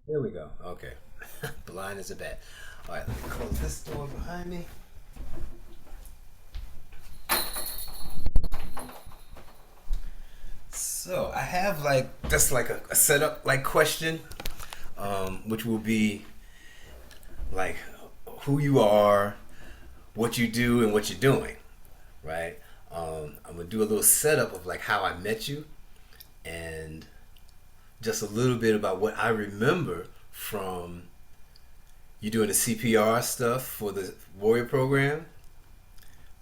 There we go. Okay. Blind as a bat. All right, let me close this door behind me. So I have like just like a setup like question, which will be like who you are, what you do, and what you're doing, right? I'm gonna do a little setup of like how I met you, and just a little bit about what I remember from you doing the CPR stuff for the Warrior program,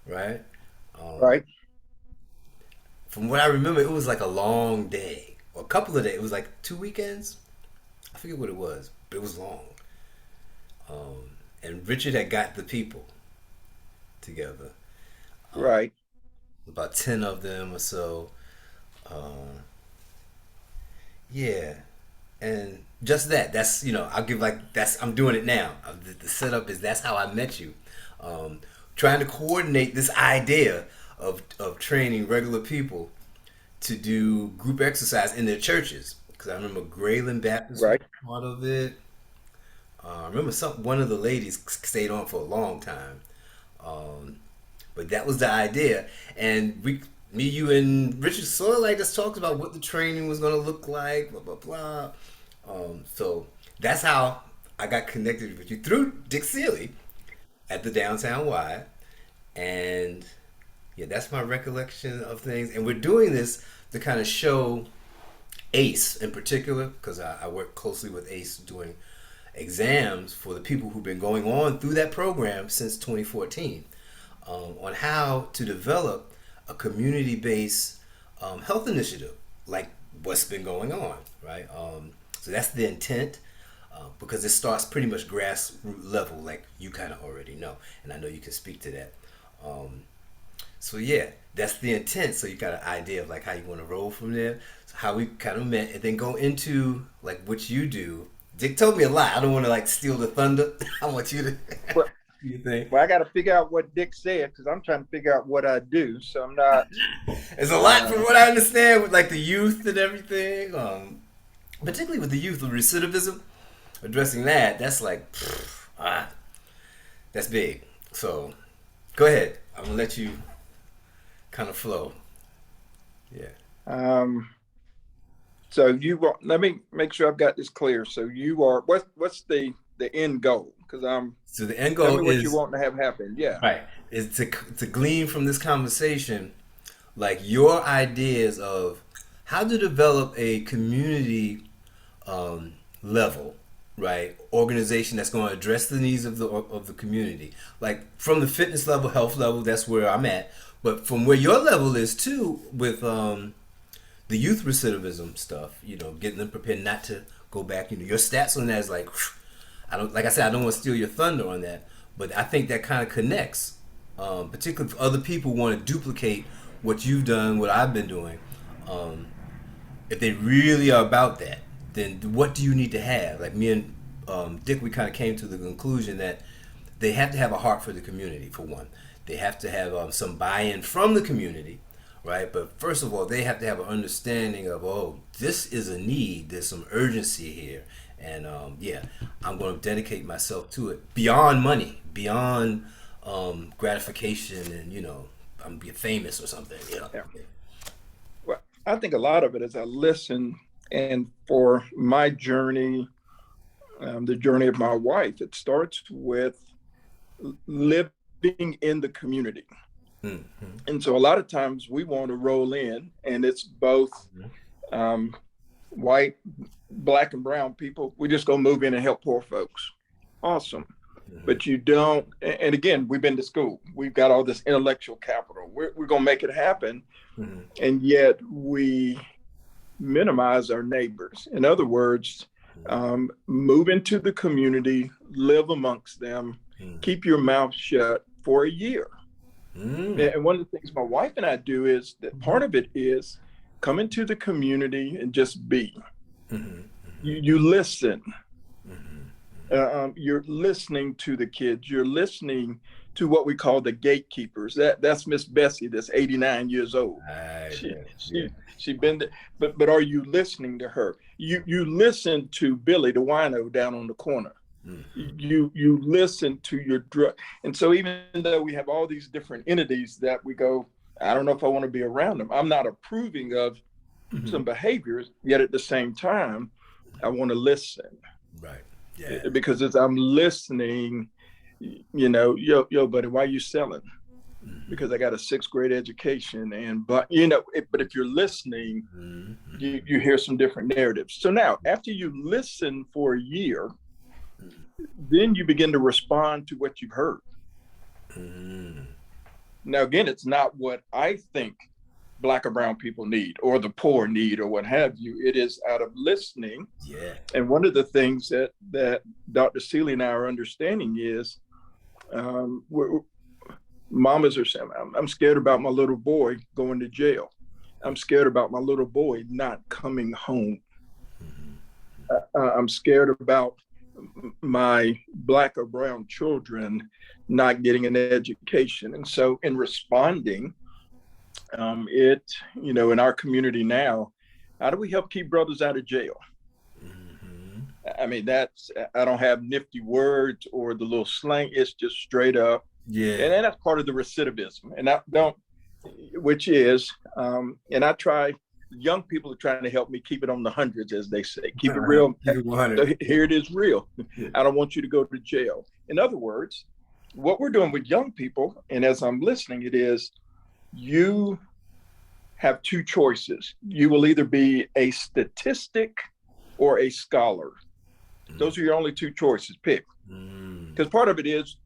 right? Um, Right. from what I remember, it was like a long day, or a couple of days. It was like 2 weekends. I forget what it was, but it was long. And Richard had got the people together, Right. about 10 of them or so. Yeah, and just that. That's I'll give like that's I'm doing it now. The setup is that's how I met you. Um, Trying to coordinate this idea of training regular people to do group exercise in their churches. Because I remember Grayland Baptist was Right. part of it. I remember one of the ladies stayed on for a long time. Um, but that was the idea, and me, you, and Richard sort of like just talked about what the training was going to look like, blah blah blah. So that's how I got connected with you through Dick Seeley at the Downtown Y, and yeah, that's my recollection of things. And we're doing this to kind of show ACE in particular, because I work closely with ACE doing exams for the people who've been going on through that program since 2014, on how to develop a community-based health initiative like what's been going on, right? So that's the intent, because it starts pretty much grassroots level, like you kind of already know, and I know you can speak to that. Um, so yeah, that's the intent. So you got an idea of like how you want to roll from there. So how we kind of met, and then go into like what you do. Dick told me a lot. I don't want to like steal the thunder. I want you to Well, do your thing. well, I got to figure out what Dick said because I'm trying to figure out what I do. So I'm not. There's a lot from Uh, what I understand with like the youth and everything. Particularly with the youth, with recidivism, addressing that. That's like, that's big. So go ahead. I'm gonna let you kind of flow. Yeah. um, so you want? Let me make sure I've got this clear. So you are. What's the end goal? Because I'm. So the end Tell goal me what you is want to have happen. Yeah. right is to glean from this conversation like your ideas of how to develop a community um, level, right, organization that's going to address the needs of the community, like from the fitness level, health level. That's where I'm at, but from where your level is too, with the youth recidivism stuff, getting them prepared not to go back. Your stats on that is like, I don't, like I said, I don't want to steal your thunder on that, but I think that kind of connects, particularly if other people want to duplicate what you've done, what I've been doing. Um, if they really are about that, then what do you need to have? Like me and Dick, we kind of came to the conclusion that they have to have a heart for the community, for one. They have to have some buy-in from the community, right? But first of all, they have to have an understanding of, oh, this is a need. There's some urgency here, and yeah, I'm going to dedicate myself to it beyond money, beyond gratification, and I'm be famous or something. Yeah. Well, I think a lot of it is I listen, and for my journey, the journey of my wife, it starts with living in the community. Mm-hmm. And so a lot of times we want to roll in, and it's both um, white, black, and brown people. We just go move in and help poor folks. Awesome. Mm-hmm. But you don't, and again, we've been to school. We've got all this intellectual capital. We're going to make it happen. Mm-hmm. And yet we minimize our neighbors. In other words, move into the community, live amongst them, Mm-hmm. keep your mouth shut for a year. Mm-hmm. And one of the things my wife and I do is that part of it is come into the community and just be. Mm-hmm. You listen. Mm-hmm. You're listening to the kids. You're listening to what we call the gatekeepers. That's Miss Bessie, that's 89 years old. She Yeah. she she been there, but are you listening to her? You listen to Billy the wino down on the corner. Mm-hmm. You listen to your drug. And so even though we have all these different entities that we go, I don't know if I want to be around them. I'm not approving of some behaviors, yet at the same time, I want to listen. Right. Yeah. Because as I'm listening, yo, buddy, why are you selling? Because I got a 6th grade education, but if you're listening, you hear some different narratives. So now, after you listen for a year, then you begin to respond to what you've heard. Now, again, it's not what I think Black or brown people need, or the poor need, or what have you. It is out of listening. Yeah. And one of the things that Dr. Seeley and I are understanding is, mamas are saying, I'm scared about my little boy going to jail. I'm scared about my little boy not coming home. I'm scared about my Black or brown children not getting an education. And so in responding, in our community now, how do we help keep brothers out of jail? I mean, I don't have nifty words or the little slang. It's just straight up. Yeah. And then that's part of the recidivism. And and I try, young people are trying to help me keep it on the hundreds, as they say, keep it real. Keep it 100. So here it is real. Yeah. I don't want you to go to jail. In other words, what we're doing with young people, and as I'm listening, it is, you have 2 choices. You will either be a statistic or a scholar. Those are your only 2 choices. Pick. Because part of it is,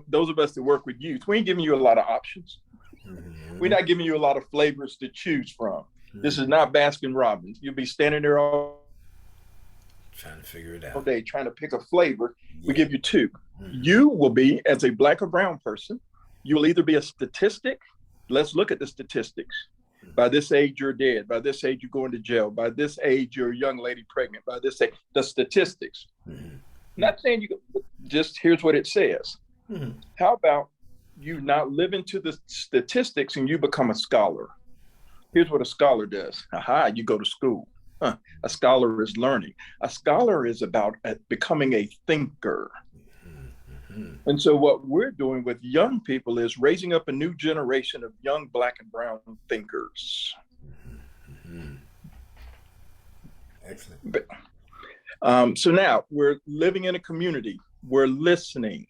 those of us that work with youth, we ain't giving you a lot of options. We're not giving you a lot of flavors to choose from. This is not Baskin Robbins. You'll be standing there all trying to figure it out all day trying to pick a flavor. We give you 2. You will be, as a Black or brown person, you will either be a statistic. Let's look at the statistics. By this age, you're dead. By this age, you're going to jail. By this age, you're a young lady pregnant. By this age, the statistics. Not saying just here's what it says. How about you not live into the statistics and you become a scholar? Here's what a scholar does. You go to school. A scholar is learning. A scholar is about becoming a thinker. And so what we're doing with young people is raising up a new generation of young Black and brown thinkers. Excellent. So now we're living in a community, we're listening,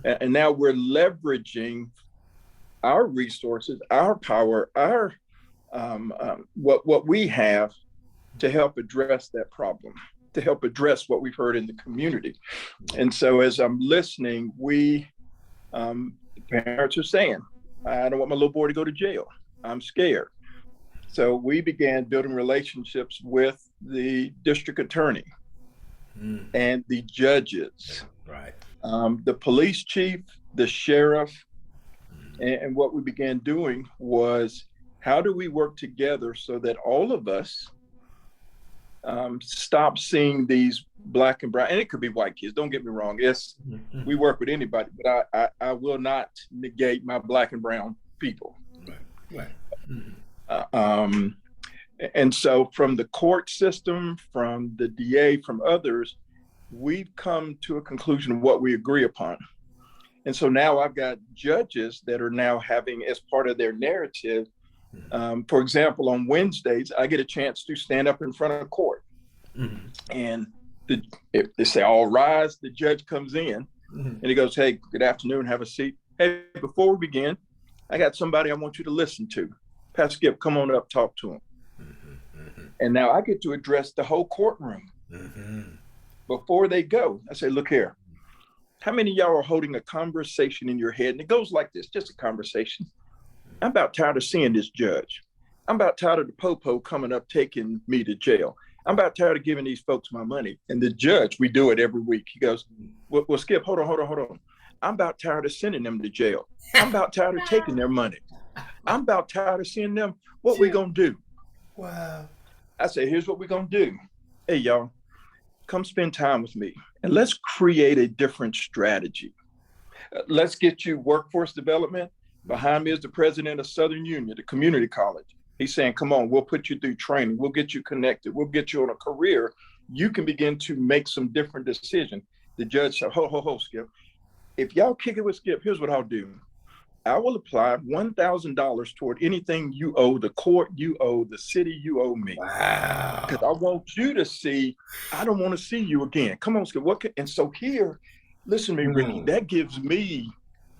and now we're leveraging our resources, our power, our what we have to help address that problem, to help address what we've heard in the community. And so as I'm listening, parents are saying, I don't want my little boy to go to jail. I'm scared. So we began building relationships with the district attorney and the judges, right? The police chief, the sheriff. And what we began doing was, how do we work together so that all of us stop seeing these Black and brown, and it could be white kids, don't get me wrong. Yes, we work with anybody, but I will not negate my Black and brown people. Right. And so from the court system, from the DA, from others, we've come to a conclusion of what we agree upon. And so now I've got judges that are now having, as part of their narrative, for example, on Wednesdays, I get a chance to stand up in front of court. And if they say, all rise, the judge comes in and he goes, hey, good afternoon, have a seat. Hey, before we begin, I got somebody I want you to listen to. Pastor Skip, come on up, talk to him. And now I get to address the whole courtroom. Before they go, I say, look here, how many of y'all are holding a conversation in your head? And it goes like this, just a conversation. I'm about tired of seeing this judge. I'm about tired of the popo coming up, taking me to jail. I'm about tired of giving these folks my money. And the judge, we do it every week. He goes, well, Skip, hold on. I'm about tired of sending them to jail. I'm about tired of taking their money. I'm about tired of seeing them. What we gonna do? Wow. I say, here's what we're gonna do. Hey, y'all, come spend time with me and let's create a different strategy. Let's get you workforce development. Behind me is the president of Southern Union, the community college. He's saying, come on, we'll put you through training. We'll get you connected. We'll get you on a career. You can begin to make some different decisions. The judge said, ho, Skip. If y'all kick it with Skip, here's what I'll do. I will apply $1,000 toward anything you owe the court, you owe the city, you owe me. Wow. Because I want you to see, I don't want to see you again. Come on, Skip. And so here, listen to me, Ricky, that gives me,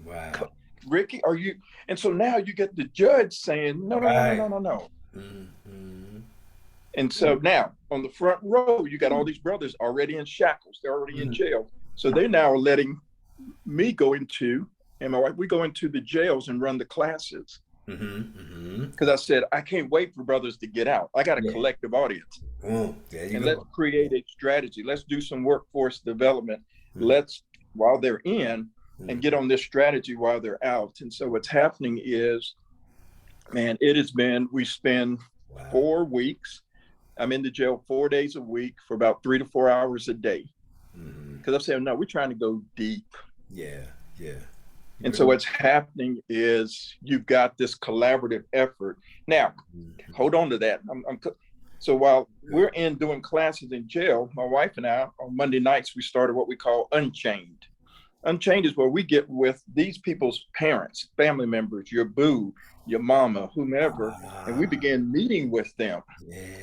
wow. Ricky, are you? And so now you get the judge saying, no. Mm-hmm. And so now on the front row, you got all these brothers already in shackles. They're already in jail. So they now are letting me go into, and my wife, we go into the jails and run the classes. Because I said, I can't wait for brothers to get out. I got a collective audience. Let's create a strategy. Let's do some workforce development. Let's, while they're in, and get on this strategy while they're out. And so what's happening is, man, it has been, we spend 4 weeks. I'm in the jail 4 days a week for about 3 to 4 hours a day. Because I'm saying, no, we're trying to go deep. Yeah. And so what's happening is you've got this collaborative effort. Now, hold on to that. So while we're in doing classes in jail, my wife and I, on Monday nights, we started what we call Unchained. Unchained is where we get with these people's parents, family members, your boo, your mama, whomever, and we began meeting with them.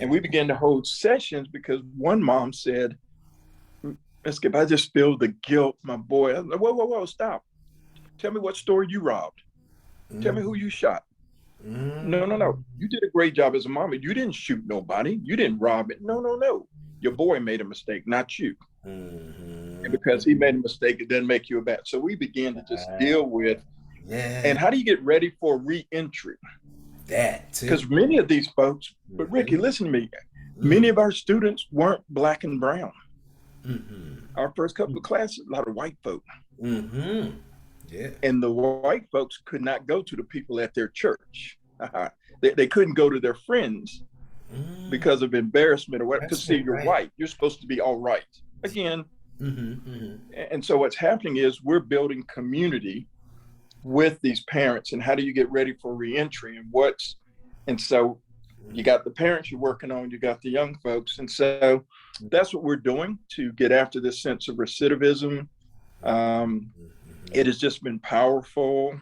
And we began to hold sessions because one mom said, Skip, I just feel the guilt, my boy. I was like, whoa, stop. Tell me what store you robbed. Tell me who you shot. No. You did a great job as a mama. You didn't shoot nobody. You didn't rob it. No. Your boy made a mistake, not you. And because he made a mistake, it doesn't make you a bad. So we began to just deal with, and how do you get ready for re-entry? That too. Because many of these folks, but Ricky, listen to me, many of our students weren't black and brown. Our first couple of classes, a lot of white folk. And the white folks could not go to the people at their church. They couldn't go to their friends because of embarrassment or whatever. Because see, you're white. You're supposed to be all right. Again. And so what's happening is we're building community with these parents. And how do you get ready for reentry? And so you got the parents you're working on, you got the young folks. And so that's what we're doing to get after this sense of recidivism. It has just been powerful.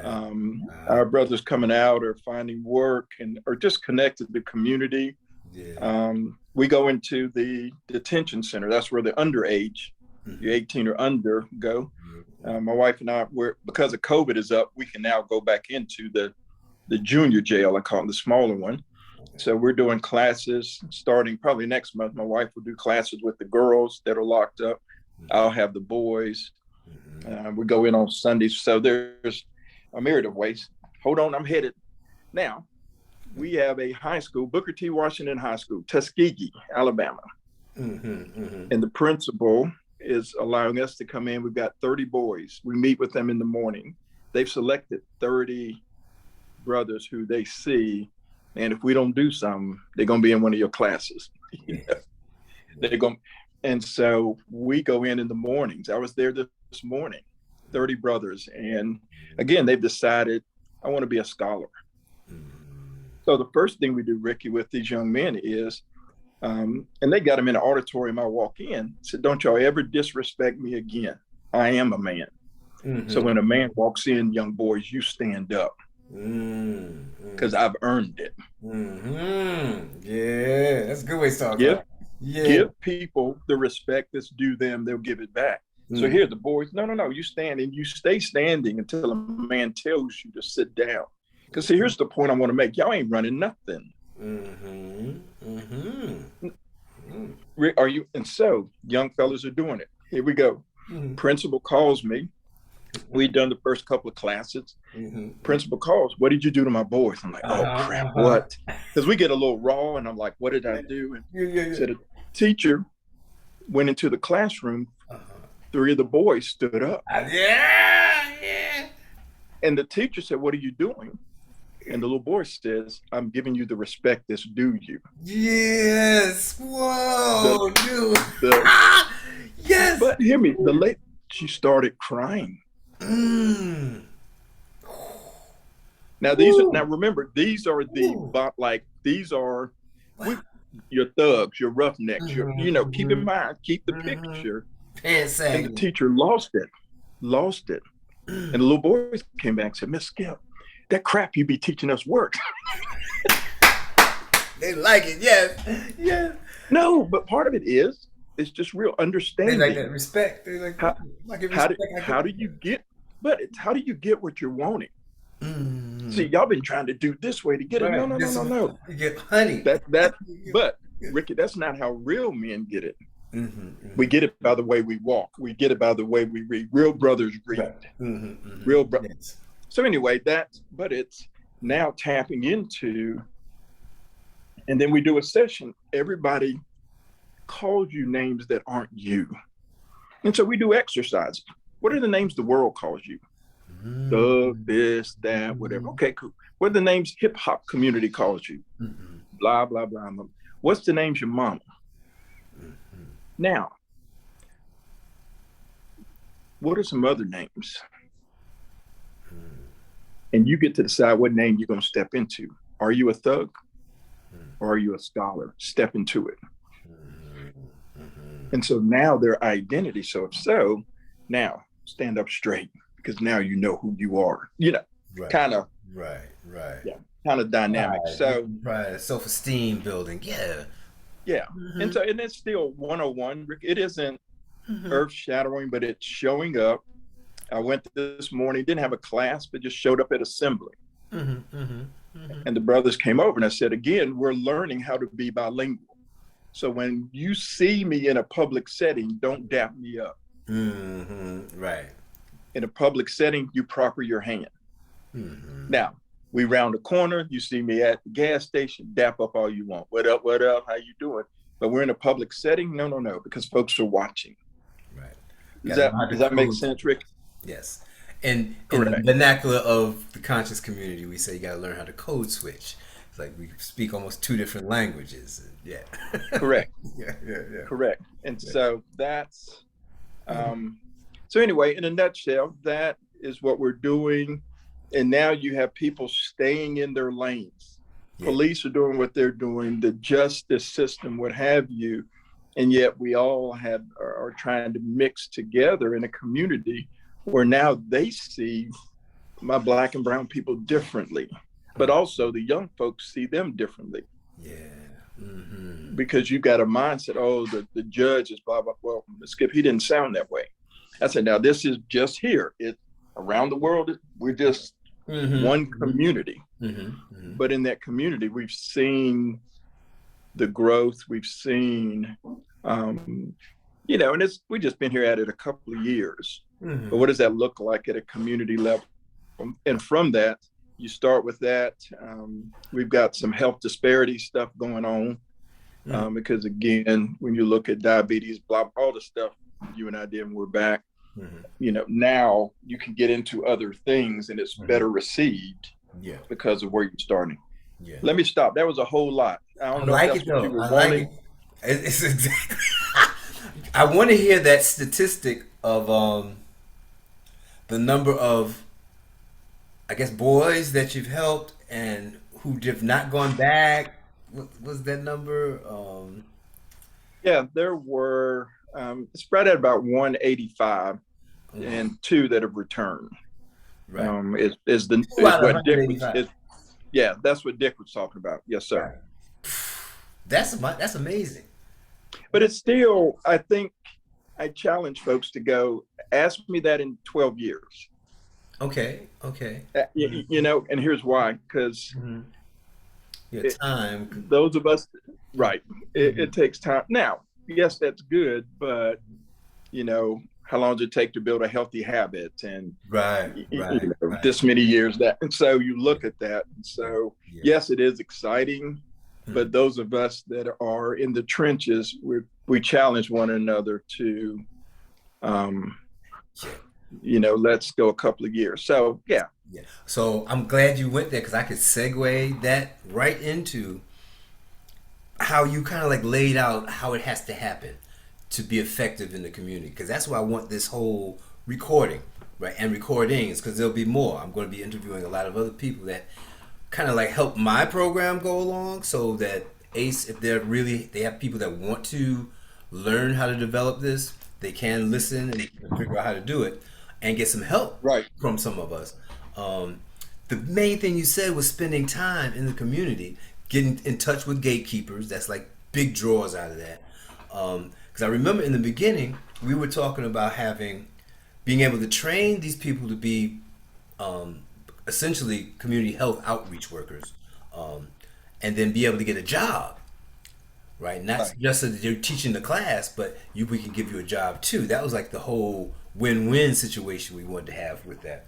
Our brothers coming out or finding work and are just connected to community. We go into the detention center. That's where the underage, you're 18 or under, go. My wife and I, because of COVID is up, we can now go back into the junior jail, I call it, the smaller one. So we're doing classes starting probably next month. My wife will do classes with the girls that are locked up. I'll have the boys. We go in on Sundays. So there's a myriad of ways. Hold on, I'm headed. Now, we have a high school, Booker T. Washington High School, Tuskegee, Alabama. And the principal is allowing us to come in. We've got 30 boys. We meet with them in the morning. They've selected 30 brothers who they see. And if we don't do something, they're going to be in one of your classes. They're going. And so we go in the mornings. I was there this morning, 30 brothers. And again, they've decided, I want to be a scholar. So the first thing we do, Ricky, with these young men is, and they got them in an auditorium. I walk in, said, don't y'all ever disrespect me again. I am a man. So when a man walks in, young boys, you stand up. Because I've earned it. Yeah, that's a good way to talk about it. Give people the respect that's due them, they'll give it back. So here the boys, no, you stand and you stay standing until a man tells you to sit down. Because see, here's the point I want to make. Y'all ain't running nothing. Are you? And so young fellas are doing it. Here we go. Principal calls me. We'd done the first couple of classes. Principal calls, what did you do to my boys? I'm like, oh crap, what? Because we get a little raw and I'm like, what did I do? And said a teacher went into the classroom. 3 of the boys stood up. And the teacher said, what are you doing? And the little boy says, I'm giving you the respect that's due you. Yes. Whoa, dude. Yes. But hear me, she started crying. Mm. Now now Woo. remember, these are Woo. like these are we Wow. your thugs, your roughnecks, your Mm-hmm, keep in mm-hmm, mind, keep the mm-hmm. picture. Pants And the sagging. teacher lost it. And the little boys came back and said, Miss Skip, that crap you be teaching us works. They like it, yes. Yeah. No, but part of it is it's just real They like that understanding. respect. They like, How I give respect, I get how do you respect. get but it's how do you get what you're wanting? See, Mm. y'all been trying to do this way to get it. No, Right. no, no, This no, is no. you get honey. That but Ricky, that's not how real men get it. Mm-hmm, We mm-hmm. get it by the way we walk. We get it by the way we read. Real brothers read. Right. Mm-hmm, mm-hmm. Real bro- Yes. so anyway, but it's now tapping into, and then we do a session. Everybody calls you names that aren't you. And so we do exercises. What are the names the world calls you? Thug, this, that, whatever. Mm-hmm. Okay, cool. What are the names hip hop community calls you? Mm-hmm. Blah, blah, blah, blah. What's the names your mama? Now, what are some other names? And you get to decide what name you're going to step into. Are you a thug or are you a scholar? Step into it. And so now their identity. So if so, now stand up straight because now you know who you are. Right. Kind of, Right. Right. yeah, kind of dynamic. Pride. So Pride. Self-esteem building. Yeah. yeah. Mm-hmm. And it's still 101. Rick. It isn't Mm-hmm. earth shattering, but it's showing up. I went this morning, didn't have a class, but just showed up at assembly. Mm-hmm. Mm-hmm. Mm-hmm. And the brothers came over and I said, again, we're learning how to be bilingual. So when you see me in a public setting, don't dap me up. Mm-hmm. Right. In a public setting, you proper your hand. Mm-hmm. Now, we round the corner, you see me at the gas station, dap up all you want. What up, what up, how you doing? But we're in a public setting? No, no, no, because folks are watching. Right. Does Got to know how to that make code sense, Rick? Yes. And in the Correct. vernacular of the conscious community, we say you got to learn how to code switch. It's like we speak almost two different languages. Yeah. Correct. Yeah, yeah, yeah. Correct. And Yeah. so that's Mhm. so anyway, in a nutshell, that is what we're doing. And now you have people staying in their lanes. Yeah. Police are doing what they're doing, the justice system, what have you. And yet we all are trying to mix together in a community where now they see my black and brown people differently, but also the young folks see them differently Yeah. Mm-hmm. because you got a mindset, oh, the judge is blah, blah, well, Skip, he didn't sound that way. I said, now this is just here. It around the world, we're just one Mm-hmm. community. Mm-hmm. Mm-hmm. But in that community, we've seen the growth, we've seen, and we've just been here at it a couple of years. Mm-hmm. But what does that look like at a community level? And from that, you start with that. We've got some health disparity stuff going on because, again, when you look at diabetes, blah, all the stuff you and I did when we're back, now you can get into other things and it's better received Yeah. because of where you're starting. Yeah. Let me stop. That was a whole lot. I I don't know if like that's it what you though. were I like wanting. it. It's exactly. I want to hear that statistic of the number of, I guess, boys that you've helped and who have not gone back. What was that number? Yeah, there were spread at about 185 and two that have returned. Right. Is Two out of what Dick was 185. yeah, that's what Dick was talking about. Yes, sir. Right. That's amazing. But it's still, I think I challenge folks to go ask me that in 12 years. Okay. Okay. And here's why, because Mm-hmm. Yeah. Time. those of us, right, it takes time. Now, yes, that's good, but how long does it take to build a healthy habit? And Right. Right. Right. this many years that, and so you look at that. And so, Yeah. yes, it is exciting, but those of us that are in the trenches, we challenge one another to, let's go a couple of years. So, yeah. Yeah. So I'm glad you went there because I could segue that right into how you kind of like laid out how it has to happen to be effective in the community. Because that's why I want this whole recording right, and recordings, because there'll be more. I'm going to be interviewing a lot of other people that kind of like help my program go along, so that ACE, if they have people that want to learn how to develop this, they can listen and figure out how to do it and get some help Right. from some of us. Um, the main thing you said was spending time in the community, getting in touch with gatekeepers. That's like big draws out of that. Because I remember in the beginning, we were talking about being able to train these people to be um, essentially community health outreach workers, um, and then be able to get a job, right? Not Right. just so that you're teaching the class, but we can give you a job too. That was like the whole win-win situation we wanted to have with that.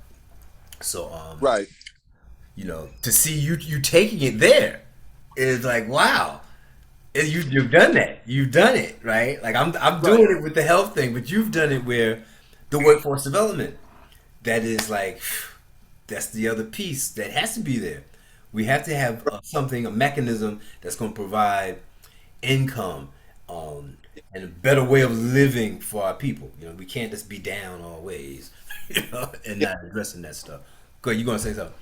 So, Right. to see you taking it there is like, wow. You've done that. You've done it, right? Like I'm Right. doing it with the health thing, but you've done it where the workforce development, that is like, that's the other piece that has to be there. We have to have something, a mechanism that's going to provide income, and a better way of living for our people. We can't just be down always, and Yeah. not addressing that stuff. Go ahead, you going to say something?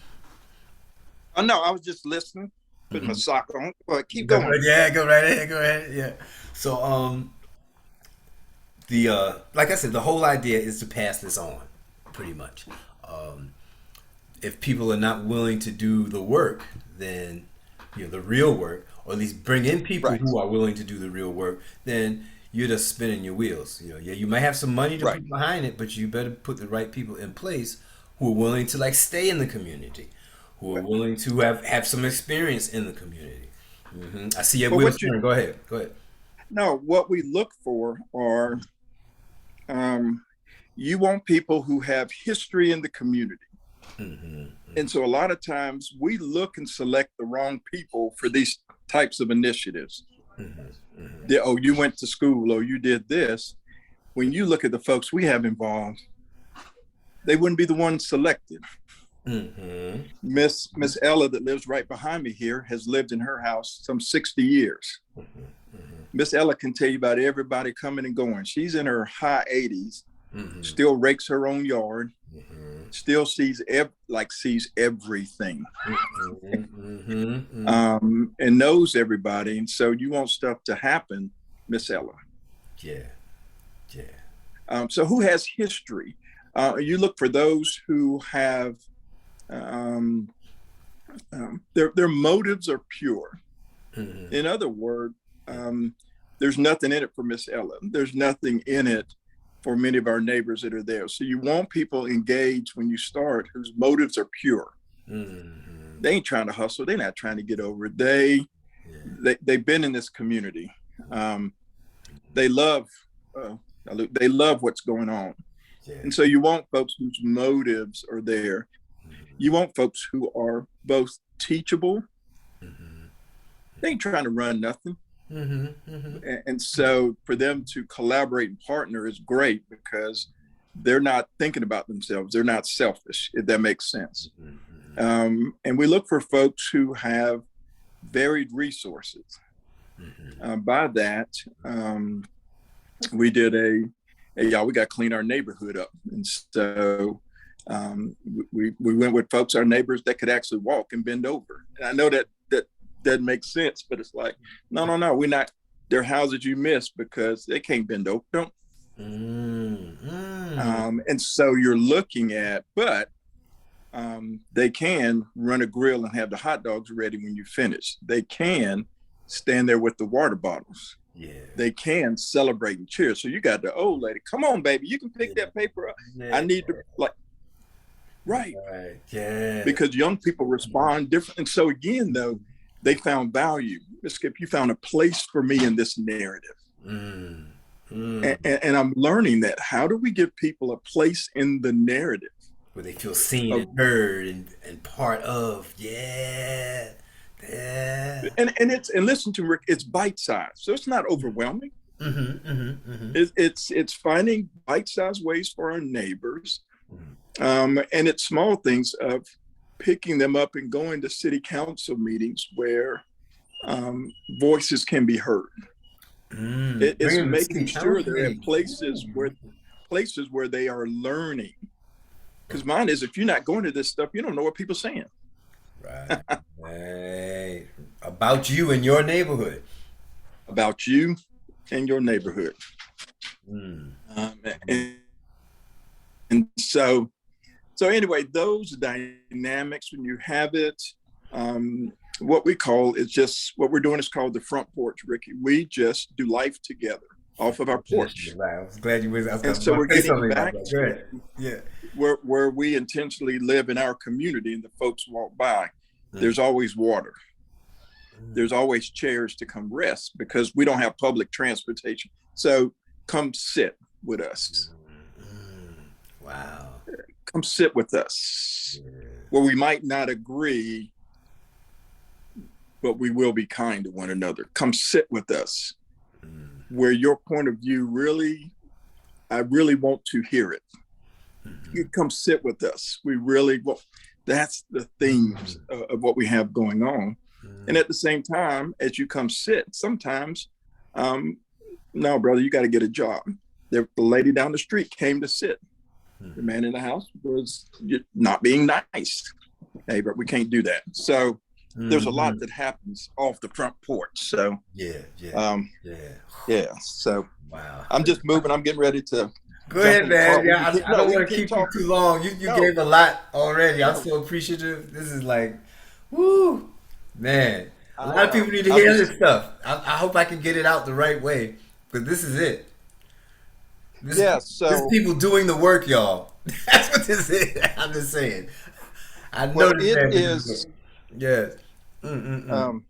I know. I was just listening, putting my Mm-hmm. sock on. But keep Go going. right, yeah, go right ahead, go ahead, yeah. So, the like I said, the whole idea is to pass this on, pretty much. Um, if people are not willing to do the work, then the real work, or at least bring in people Right. who are willing to do the real work, then you're just spinning your wheels. Yeah, you might have some money to Right. put behind it, but you better put the right people in place who are willing to like stay in the community, who are But, willing to have some experience in the community. I see your but wheels what you turning. Go ahead. Go ahead. no, what we look for are um, you want people who have history in the community. And so a lot of times we look and select the wrong people for these types of initiatives. Oh, you went to school, or you did this. When you look at the folks we have involved, they wouldn't be the ones selected. Mm-hmm. Miss Ella, that lives right behind me here, has lived in her house some 60 years. Miss Ella can tell you about everybody coming and going. She's in her high 80s, Mm-hmm. still rakes her own yard, Mm-hmm. still sees everything, Mm-hmm. and knows everybody. And so you want stuff to happen, Miss Ella. Yeah. Yeah. So who has history? You look for those who have um, their motives are pure. Mm-hmm. In other words, there's nothing in it for Miss Ella. There's nothing in it for many of our neighbors that are there. So you want people engaged when you start whose motives are pure. Mm-hmm. They ain't trying to hustle. They're not trying to get over it. They've been in this community. They love they love what's going on. Yeah. And so you want folks whose motives are there. You want folks who are both teachable. Mm-hmm. They ain't trying to run nothing. Mm-hmm. Mm-hmm. And so for them to collaborate and partner is great because they're not thinking about themselves. They're not selfish, if that makes sense. Mm-hmm. And we look for folks who have varied resources. Mm-hmm. By that, we did y'all, we got to clean our neighborhood up. And so we went with folks, our neighbors that could actually walk and bend over. And I know that doesn't make sense, but it's like, no, we're not. They're houses you miss because they can't bend over. Don't. Mm-hmm. And so you're looking at, but they can run a grill and have the hot dogs ready when you finish. They can stand there with the water bottles. Yeah. They can celebrate and cheer. So you got the old lady, come on, baby, you can pick that paper up. Yeah. I need to right. Right. Yeah. Because young people respond different. And so again, though, they found value. Miss Skip, you found a place for me in this narrative. Mm. And I'm learning that. How do we give people a place in the narrative? Where they feel seen and heard and part of. Yeah. Yeah. And listen to Rick, it's bite-sized. So it's not overwhelming. Mm-hmm. Mm-hmm. Mm-hmm. It's finding bite-sized ways for our neighbors. And it's small things of picking them up and going to city council meetings where voices can be heard. It's making sure they're at places where they are learning Because mine is, if you're not going to this stuff, you don't know what people are saying Right. Hey, about you and your neighborhood. about you and your neighborhood. Mm. Um, and, and so anyway, those dynamics, when you have it, what we call is just what we're doing is called the front porch, Ricky. We just do life together off of our porch. Right. I was glad you was. I was And going so we're to say getting something about back that. Go to ahead. Yeah. where we intentionally live in our community and the folks walk by. Mm. There's always water. There's always chairs to come rest because we don't have public transportation. So come sit with us. Mm. Wow. Come sit with us. Yeah. Where we might not agree, but we will be kind to one another. Come sit with us. Mm. Where your point of view really, I really want to hear it. Mm-hmm. You come sit with us. We really, well, that's the themes of what we have going on. Mm. And at the same time, as you come sit, sometimes, no, brother, you got to get a job. The lady down the street came to sit. The man in the house was not being nice. Hey, but we can't do that. So there's a lot that happens off the front porch. So yeah. yeah. So Wow. I'm just moving. I'm getting ready to Go ahead, man. Yeah, I don't want to keep keep you talking. too long. You No. gave a lot already. I'm No. so appreciative. This is like, woo, man. A lot of people need to I'm hear just- this stuff. I hope I can get it out the right way, because this is it. Yeah, this so is people doing the work, y'all. That's what this is. I'm just saying. I know well, this man it can do is. it. Yes. Mm-mm-mm.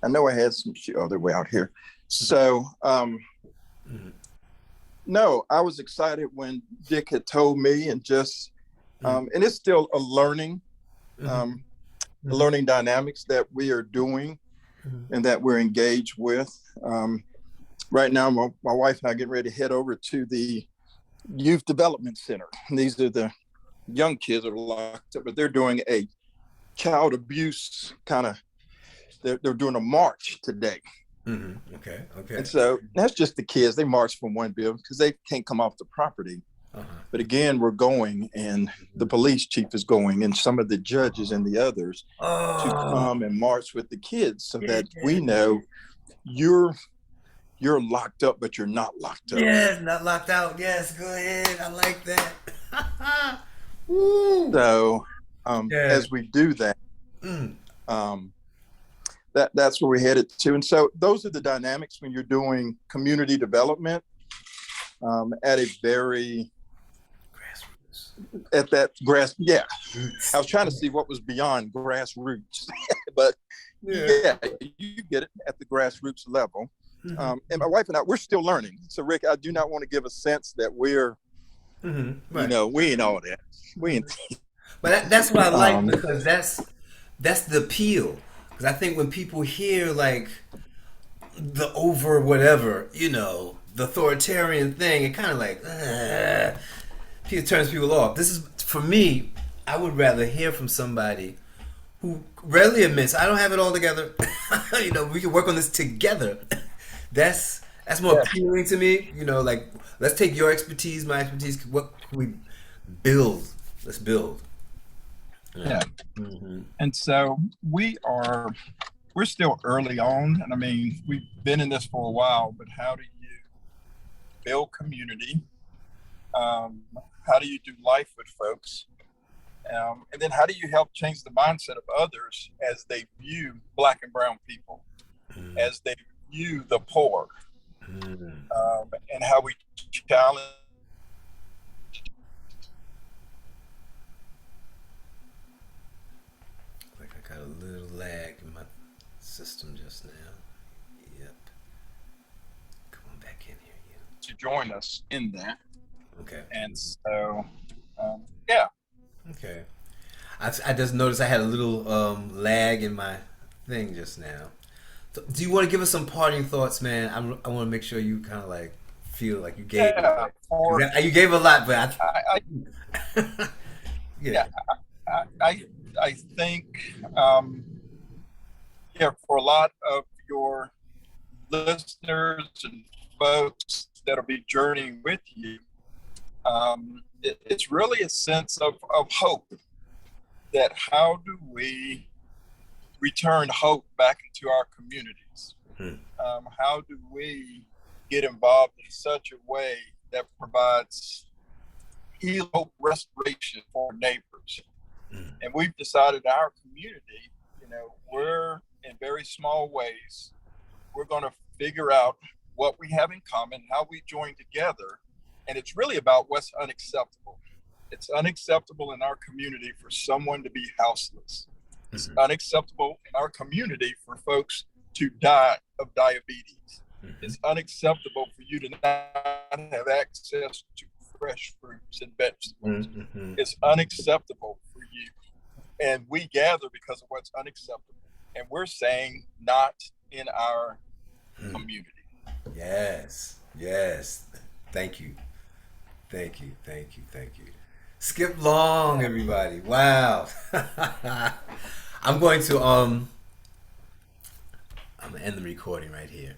I know I had some other way out here. So no, I was excited when Dick had told me, and just and it's still a learning learning dynamics that we are doing and that we're engaged with. Right now, my wife and I are getting ready to head over to the Youth Development Center. And these are the young kids that are locked up, but they're doing a child abuse kind of, they're doing a march today. Mm-hmm. Okay. And so that's just the kids. They march from one building because they can't come off the property. Uh-huh. But again, we're going, and the police chief is going, and some of the judges and the others to come and march with the kids, so that we know you're locked up, but you're not locked up. Yes, not locked out. Yes, go ahead. I like that. Woo. So as we do that, that's where we're headed to. And so those are the dynamics when you're doing community development at a very at that grass. Yeah, I was trying to see what was beyond grassroots, but yeah, you get it at the grassroots level. And my wife and I, we're still learning. So Rick, I do not want to give a sense that we're, right. you know, we ain't all that. We ain't. But that's what I like, because that's the appeal. Because I think when people hear like the over whatever, you know, the authoritarian thing, it kind of like it turns people off. This is, for me, I would rather hear from somebody who readily admits, I don't have it all together. You know, we can work on this together. That's more appealing to me. You know, like, let's take your expertise, my expertise. What can we build? Let's build. Yeah. And so we're still early on. And I mean, we've been in this for a while, but how do you build community? How do you do life with folks? And then how do you help change the mindset of others as they view Black and brown people, as they view the poor, and how we challenge. Like I got a little lag in my system just now. Yep. Come on back in here, you. To join us in that. Okay. And so, yeah. Okay. I just noticed I had a little lag in my thing just now. So, do you want to give us some parting thoughts, man? I want to make sure you kind of like feel like you gave. Yeah. You gave a lot, but I think, for a lot of your listeners and folks that'll be journeying with you, It's really a sense of hope, that how do we return hope back into our communities? Hmm. How do we get involved in such a way that provides heal, hope, restoration for neighbors? Hmm. And we've decided in our community, we're in very small ways, we're going to figure out what we have in common, how we join together. And it's really about what's unacceptable. It's unacceptable in our community for someone to be houseless. It's unacceptable in our community for folks to die of diabetes. It's unacceptable for you to not have access to fresh fruits and vegetables. It's unacceptable for you. And we gather because of what's unacceptable. And we're saying not in our community. Yes, yes. Thank you. Thank you. Thank you. Thank you. Skip Long, everybody. Wow. I'm going to I'm gonna end the recording right here.